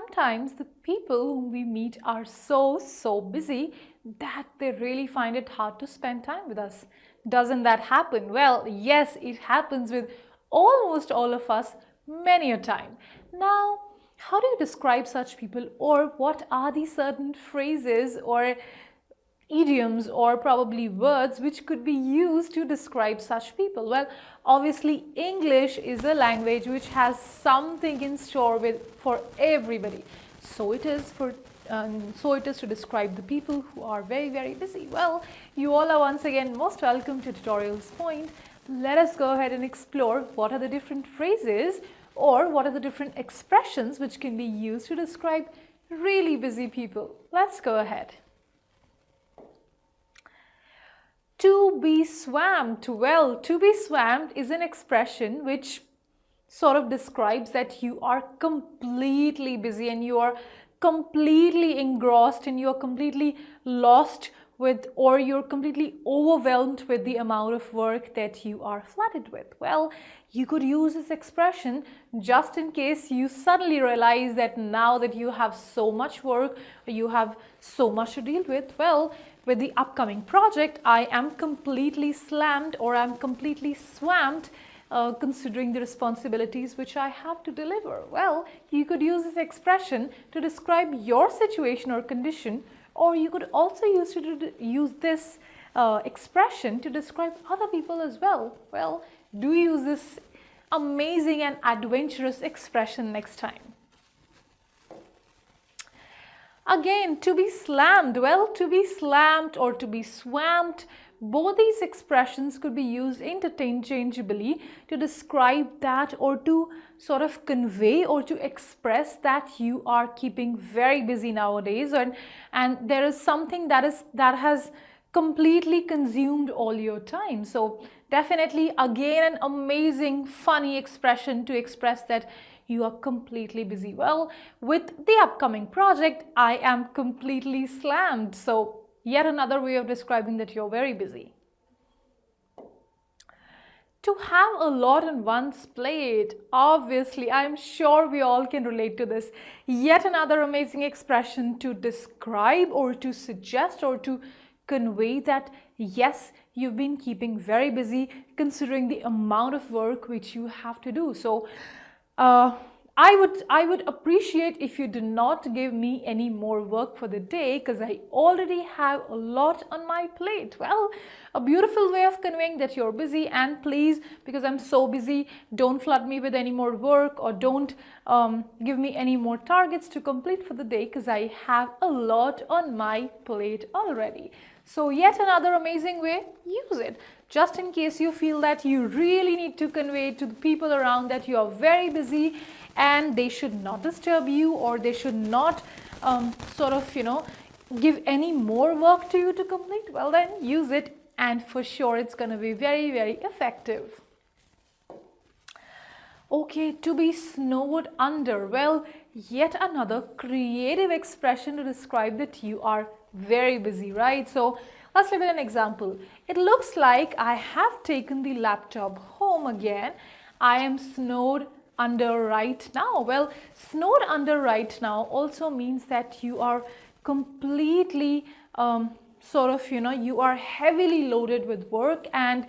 sometimes the people whom we meet are so busy that they really find it hard to spend time with us. Doesn't that happen? Well, yes, it happens with almost all of us many a time. Now, how do you describe such people, or what are the certain phrases or idioms or probably words which could be used to describe such people? Well, obviously English is a language which has something in store for everybody. So it is to describe the people who are very busy. Well, you all are once again most welcome to Tutorials Point. Let us go ahead and explore what are the different phrases or what are the different expressions which can be used to describe really busy people. Let's go ahead. To be swamped. Well, to be swamped is an expression which sort of describes that you are completely busy and you are completely engrossed and you are completely lost with, or you're completely overwhelmed with the amount of work that you are flooded with. Well, you could use this expression just in case you suddenly realize that now that you have so much work, or you have so much to deal with, well, with the upcoming project, I am completely slammed or I'm completely swamped considering the responsibilities which I have to deliver. Well, you could use this expression to describe your situation or condition, or you could also use this expression to describe other people as well. Well, do use this amazing and adventurous expression next time. Again, to be slammed. Well, to be slammed or to be swamped, both these expressions could be used interchangeably to describe that, or to sort of convey or to express that you are keeping very busy nowadays, and there is something that has completely consumed all your time. So definitely again an amazing funny expression to express that you are completely busy. Well, with the upcoming project, I am completely slammed. So yet another way of describing that you're very busy. To have a lot on one's plate. Obviously, I'm sure we all can relate to this. Yet another amazing expression to describe or to suggest or to convey that yes, you've been keeping very busy considering the amount of work which you have to do. So I would appreciate if you do not give me any more work for the day, because I already have a lot on my plate. Well, a beautiful way of conveying that you're busy, and please, because I'm so busy, don't flood me with any more work, or don't give me any more targets to complete for the day, because I have a lot on my plate already. So yet another amazing way, use it. Just in case you feel that you really need to convey to the people around that you are very busy and they should not disturb you, or they should not give any more work to you to complete, well then use it, and for sure it's going to be very effective. Okay, to be snowed under. Well, yet another creative expression to describe that you are very busy, right? So let's look at an example. It looks like I have taken the laptop home again. I am snowed under right now. Well, snowed under right now also means that you are completely you are heavily loaded with work and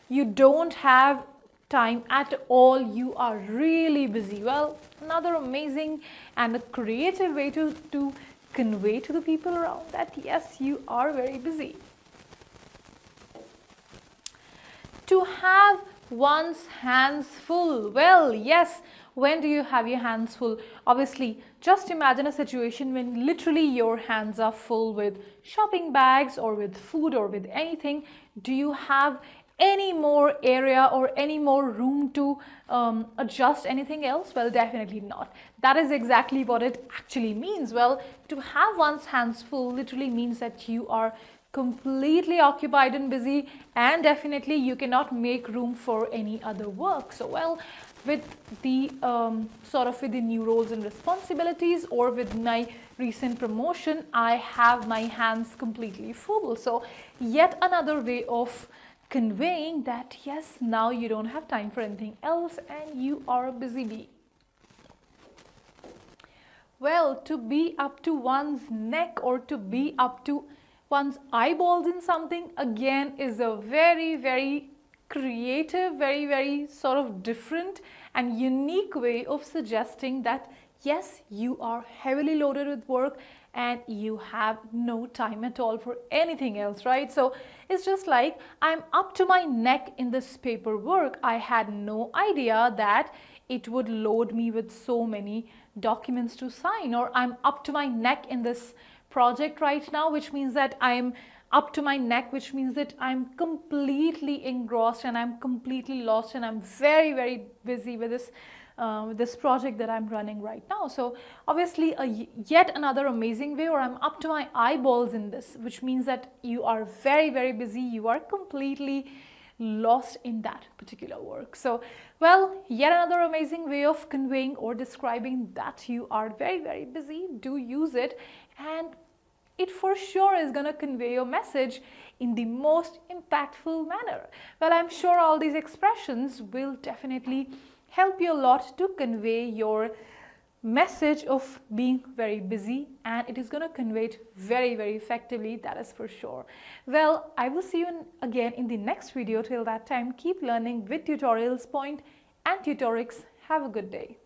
you don't have time at all. You are really busy. Well, another amazing and a creative way to convey to the people around that yes, you are very busy. To have one's hands full. Well, yes, when do you have your hands full? Obviously, just imagine a situation when literally your hands are full with shopping bags or with food or with anything. Do you have any more area or any more room to adjust anything else? Well, definitely not. That is exactly what it actually means. Well, to have one's hands full literally means that you are completely occupied and busy, and definitely you cannot make room for any other work. So well, with the with the new roles and responsibilities, or with my recent promotion, I have my hands completely full. So yet another way of conveying that yes, now you don't have time for anything else and you are a busy bee. well, to be up to one's neck or to be up to one's eyeballs in something, again, is a very, very creative, very, very sort of different and unique way of suggesting that yes, you are heavily loaded with work and you have no time at all for anything else, right? So it's just like, I'm up to my neck in this paperwork. I had no idea that it would load me with so many documents to sign, or I'm up to my neck in this project right now, which means that I'm up to my neck, which means that I'm completely engrossed and I'm completely lost and I'm very, very busy with this project that I'm running right now. So obviously yet another amazing way, or I'm up to my eyeballs in this, which means that you are very, very busy, you are completely lost in that particular work. So, well, yet another amazing way of conveying or describing that you are very, very busy. Do use it, and it for sure is going to convey your message in the most impactful manner. Well, I'm sure all these expressions will definitely help you a lot to convey your message of being very busy, and it is going to convey it very, very effectively, that is for sure. Well, I will see you again in the next video. Till that time, keep learning with Tutorials Point and Tutorix. Have a good day.